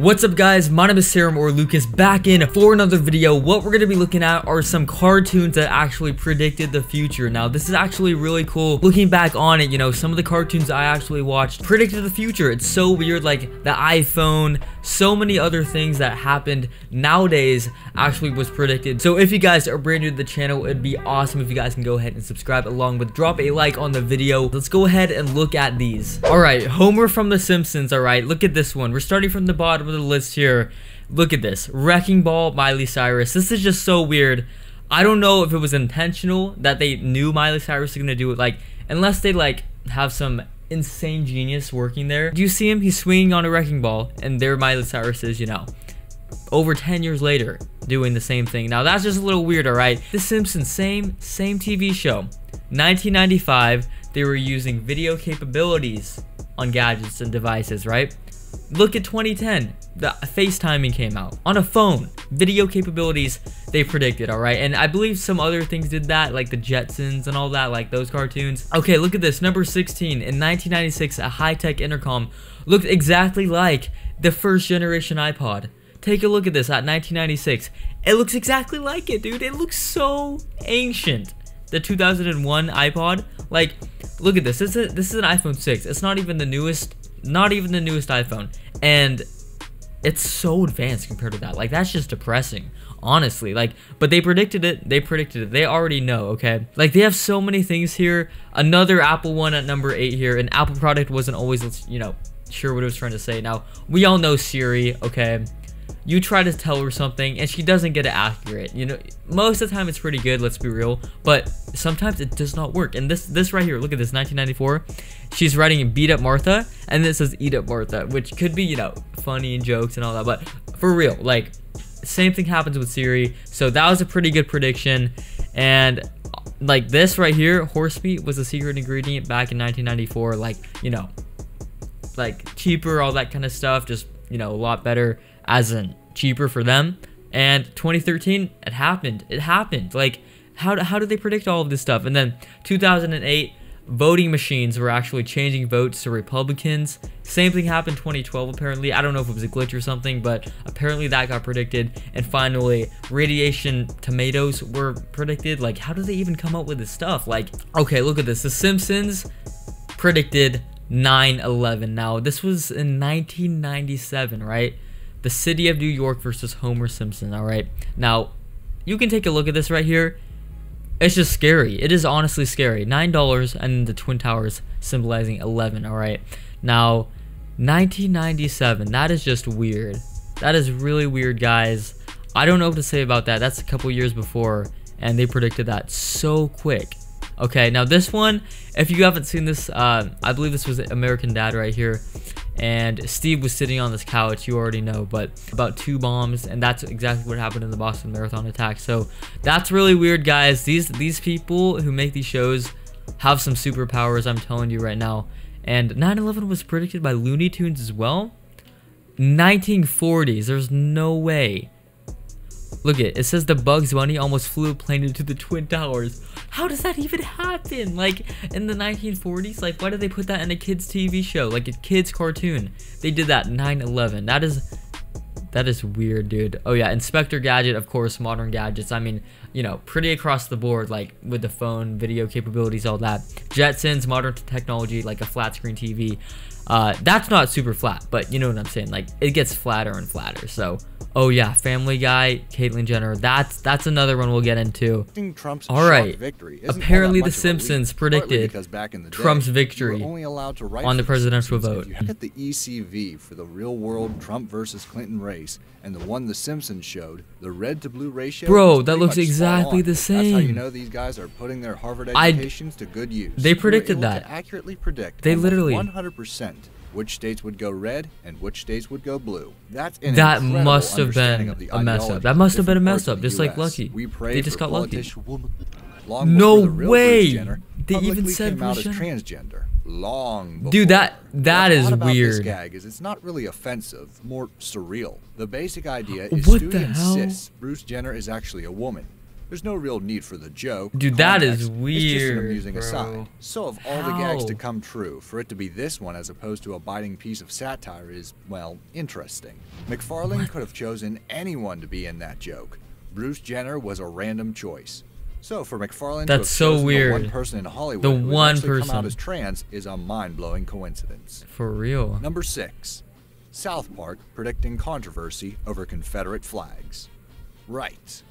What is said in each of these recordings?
What's up guys, my name is Serum or Lucas, back in for another video. What we're going to be looking at are some cartoons that actually predicted the future. Now this is actually really cool. Looking back on it, you know, some of the cartoons I actually watched predicted the future. It's so weird, like the iPhone, so many other things that happened nowadays actually was predicted. So if you guys are brand new to the channel, it'd be awesome if you guys can go ahead and subscribe, along with drop a like on the video. Let's go ahead and look at these. Alright, Homer from The Simpsons. Alright, look at this one. We're starting from the bottom of the list here. Look at this. Wrecking Ball, Miley Cyrus. This is just so weird. I don't know if it was intentional that they knew Miley Cyrus was gonna do it, like, unless they like have some insane genius working there. Do you see him? He's swinging on a wrecking ball, and there Miley Cyrus is, you know, over 10 years later doing the same thing. Now that's just a little weird. Alright, The Simpsons, same TV show. 1995, they were using video capabilities on gadgets and devices, right? Look at 2010, the FaceTiming came out on a phone. Video capabilities they predicted, alright? And I believe some other things did that, like the Jetsons and all that, like those cartoons. Okay, look at this, number 16. In 1996, a high-tech intercom looked exactly like the first generation iPod. Take a look at this at 1996. It looks exactly like it, dude. It looks so ancient. The 2001 iPod, like, look at this. This is an iPhone 6. It's not even the newest iPhone, and it's so advanced compared to that. Like, that's just depressing, honestly. Like, but they predicted it. They already know, okay? Like, they have so many things here. Another Apple one at number 8 here. An Apple product wasn't always, you know, sure what it was trying to say. Now we all know Siri, okay? You try to tell her something and she doesn't get it accurate. You know, most of the time it's pretty good, let's be real, but sometimes it does not work. And this right here, look at this, 1994. She's writing beat up Martha, and it says eat up Martha, which could be, you know, funny and jokes and all that, but for real, like, same thing happens with Siri. So that was a pretty good prediction. And like this right here, horse meat was a secret ingredient back in 1994. Like, you know, like cheaper, all that kind of stuff, just, you know, a lot better, as in cheaper for them. And 2013, it happened. Like, how did they predict all of this stuff? And then 2008, voting machines were actually changing votes to Republicans. Same thing happened 2012 apparently. I don't know if it was a glitch or something, but apparently that got predicted. And finally, radiation tomatoes were predicted. Like, how do they even come up with this stuff? Like, okay, look at this. The Simpsons predicted 9/11. Now this was in 1997, right? The city of New York versus Homer Simpson. All right, now you can take a look at this right here. It's just scary. It is honestly scary. $9 and the Twin Towers symbolizing 11. All right, now 1997, that is just weird. That is really weird, guys. I don't know what to say about that. That's a couple years before, and they predicted that so quick. Okay, now this one, if you haven't seen this, I believe this was American Dad right here, and Steve was sitting on this couch, you already know, but about 2 bombs, and that's exactly what happened in the Boston Marathon attack. So that's really weird, guys. These people who make these shows have some superpowers, I'm telling you right now. And 9/11 was predicted by Looney Tunes as well. 1940s, there's no way. Look at it. It says the Bugs Bunny almost flew a plane into the Twin Towers. How does that even happen? Like, in the 1940s? Like, why did they put that in a kid's TV show? Like a kid's cartoon. They did that 9/11. That is weird, dude. Oh yeah, Inspector Gadget, of course, modern gadgets. I mean, you know, pretty across the board, like with the phone, video capabilities, all that. Jetsons, modern technology, like a flat screen TV. That's not super flat, but you know what I'm saying. Like, it gets flatter and flatter. So, oh yeah, Family Guy, Caitlyn Jenner. That's another one we'll get into. All right. Apparently, The Simpsons predicted Trump's victory on the presidential vote. You get the ECV for the real-world Trump versus Clinton race, and the one The Simpsons showed, the red to blue ratio. Bro, that looks exactly the same. That's how you know these guys are putting their Harvard educations to good use. They predicted that. To accurately predict. They literally 100%. Which states would go red and which states would go blue. That must have been a mess up. That must have been a mess up, just like Lucky. They just got lucky. No way! They even said transgender. Long before. Dude, that is weird. This gag is it's not really offensive, more surreal. The basic idea is Stewie insists Bruce Jenner is actually a woman. There's no real need for the joke. Dude, that is Context. weird, It's just an amusing bro. aside. So of all the gags to How? come true, for it to be this one as opposed to a biting piece of satire is, well, interesting. McFarlane could have chosen anyone to be in that joke. Bruce Jenner was a random choice. So for McFarlane to have That's so chosen weird. the one person in Hollywood The who would one actually come person. out as trans is a mind-blowing coincidence. For real. Number 6. South Park predicting controversy over Confederate flags. Right.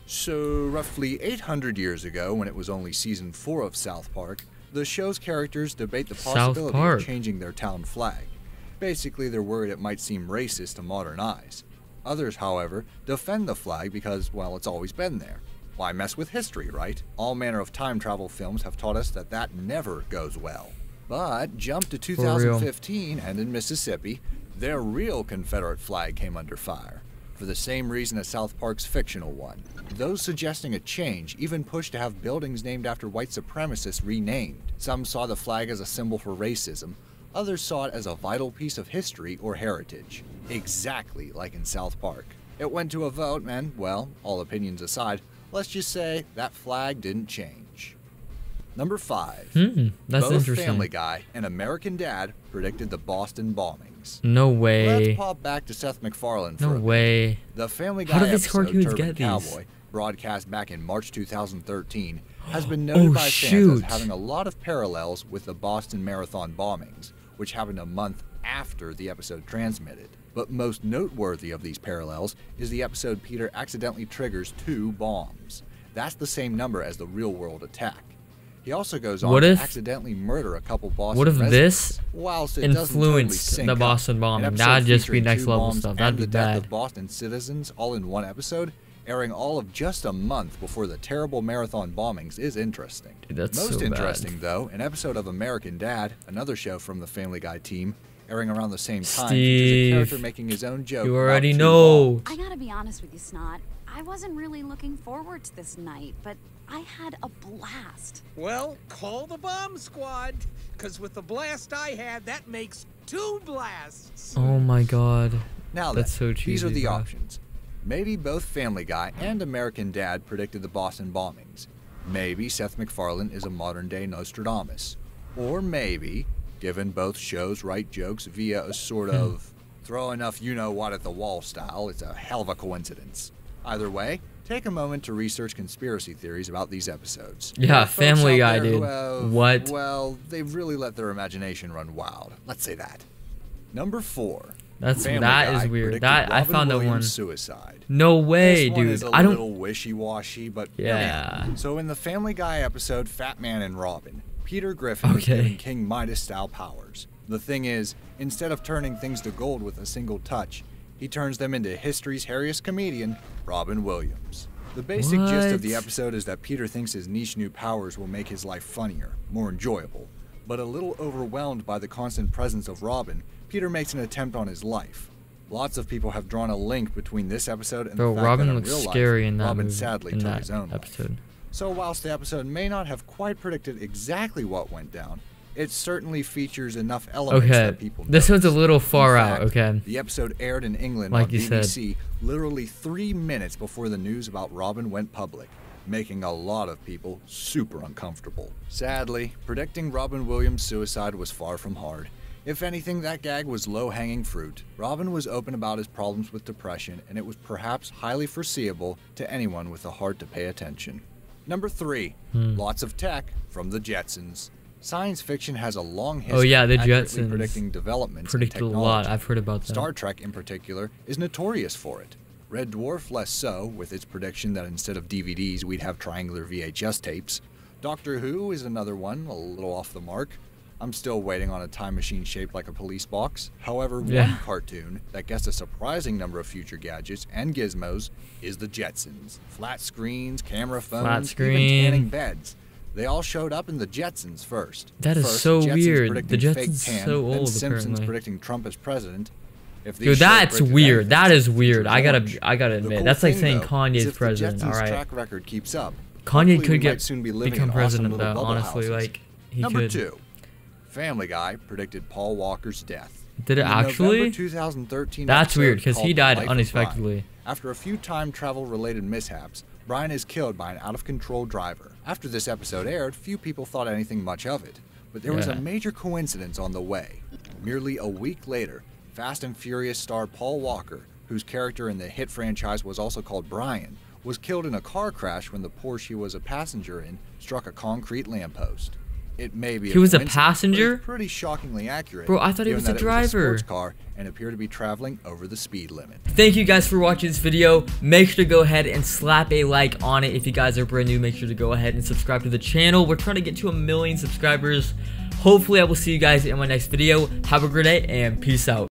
So, roughly 800 years ago, when it was only season 4 of South Park, the show's characters debate the possibility Park. of changing their town flag. Basically, they're worried it might seem racist to modern eyes. Others, however, defend the flag because, well, it's always been there. Why mess with history, right? All manner of time travel films have taught us that that never goes well. But jump to 2015, and in Mississippi, their real Confederate flag came under fire, for the same reason as South Park's fictional one. Those suggesting a change even pushed to have buildings named after white supremacists renamed. Some saw the flag as a symbol for racism, others saw it as a vital piece of history or heritage. Exactly like in South Park. It went to a vote and, well, all opinions aside, let's just say that flag didn't change. Number 5. That's Both interesting. Family Guy and American Dad predicted the Boston bombings. No way. Let's pop back to Seth MacFarlane for No a bit. way. The Family How Guy do these episode cartoons Turban get these? Cowboy, broadcast back in March 2013, has been noted by fans shoot. as having a lot of parallels with the Boston Marathon bombings, which happened a month after the episode transmitted. But most noteworthy of these parallels is the episode Peter accidentally triggers 2 bombs. That's the same number as the real-world attack. He also goes on What to if- accidentally murder a couple Boston What if residents. this Whilst it doesn't totally influenced sync the up, Boston an bombing? episode That'd just be featuring next 2 level bombs stuff. That'd and be the death bad. of Boston citizens all in one episode, airing all of just a month before the terrible marathon bombings, is interesting. Dude, that's Most so interesting, though, an episode of American Dad, another show from the Family Guy team, airing around the same time, features a character Steve, making his own joke. you about already 2 know. bombs. I gotta be honest with you, Snot. I wasn't really looking forward to this night, but I had a blast. Well, call the bomb squad, because with the blast I had, that makes 2 blasts. Oh my god. Now That's then, so these are cheesy, the bro. options. Maybe both Family Guy and American Dad predicted the Boston bombings. Maybe Seth MacFarlane is a modern-day Nostradamus. Or maybe, given both shows write jokes via a sort of throw enough you-know-what at the wall style, it's a hell of a coincidence. Either way, take a moment to research conspiracy theories about these episodes. Yeah, There are folks Family out Guy, there who dude. have, What? Well, they've really let their imagination run wild. Let's say that. Number 4. That is Family Guy weird. predicted That I Robin found that Williams' one. suicide. No way, This one dude. is a I don't. little wishy-washy, but Yeah. So in the Family Guy episode Fat Man and Robin, Peter Griffin was Okay. given King Midas-style powers. The thing is, instead of turning things to gold with a single touch, he turns them into history's hairiest comedian, Robin Williams. The basic gist of the What? episode is that Peter thinks his niche new powers will make his life funnier, more enjoyable. But a little overwhelmed by the constant presence of Robin, Peter makes an attempt on his life. Lots of people have drawn a link between this episode and Bro, the fact Robin that in looks real scary life, in that Robin movie, sadly in took that his own episode. life. So whilst the episode may not have quite predicted exactly what went down, it certainly features enough elements Okay, that people this one's a notice. little In far out, fact, okay. The episode aired in England Like on you said. BBC literally 3 minutes before the news about Robin went public, making a lot of people super uncomfortable. Sadly, predicting Robin Williams' suicide was far from hard. If anything, that gag was low-hanging fruit. Robin was open about his problems with depression, and it was perhaps highly foreseeable to anyone with a heart to pay attention. Number 3, lots of tech from the Jetsons. Science fiction has a long history Oh yeah, the of accurately Jetsons predicting developments in predicted a technology. lot. I've heard about that. Star Trek, in particular, is notorious for it. Red Dwarf less so, with its prediction that instead of DVDs, we'd have triangular VHS tapes. Doctor Who is another one, a little off the mark. I'm still waiting on a time machine shaped like a police box. However, Yeah. one cartoon that gets a surprising number of future gadgets and gizmos is the Jetsons. Flat screens, camera phones, screen. even tanning beds. They all showed up in the Jetsons first. That is First, so Jetsons weird. predicting The fake Jetsons tan, so then old, Simpsons apparently. predicting Trump as president. If these Dude, shows that's predicted weird. anything, That is the weird. future's I gotta orange. admit, The that's cool like thing, saying though, Kanye's is if the president. Jetsons All right, track record keeps up, Kanye hopefully could we get might soon be living become in awesome president little though. bubble Honestly, houses. like he Number could. 2, Family Guy predicted Paul Walker's death. Did it In the actually? November 2013 That's episode weird because he called died Life of unexpectedly. Brian, after a few time travel related mishaps, Brian is killed by an out-of-control driver. After this episode aired, few people thought anything much of it, but there was a major coincidence on the way. Merely a week later, Fast and Furious star Paul Walker, whose character in the hit franchise was also called Brian, was killed in a car crash when the Porsche he was a passenger in struck a concrete lamppost. It may be he was a passenger? But it's pretty shockingly accurate. Bro, I thought he was a driver. It was a sports car and appeared to be traveling over the speed limit. Thank you guys for watching this video. Make sure to go ahead and slap a like on it. If you guys are brand new, make sure to go ahead and subscribe to the channel. We're trying to get to 1 million subscribers. Hopefully, I will see you guys in my next video. Have a great day and peace out.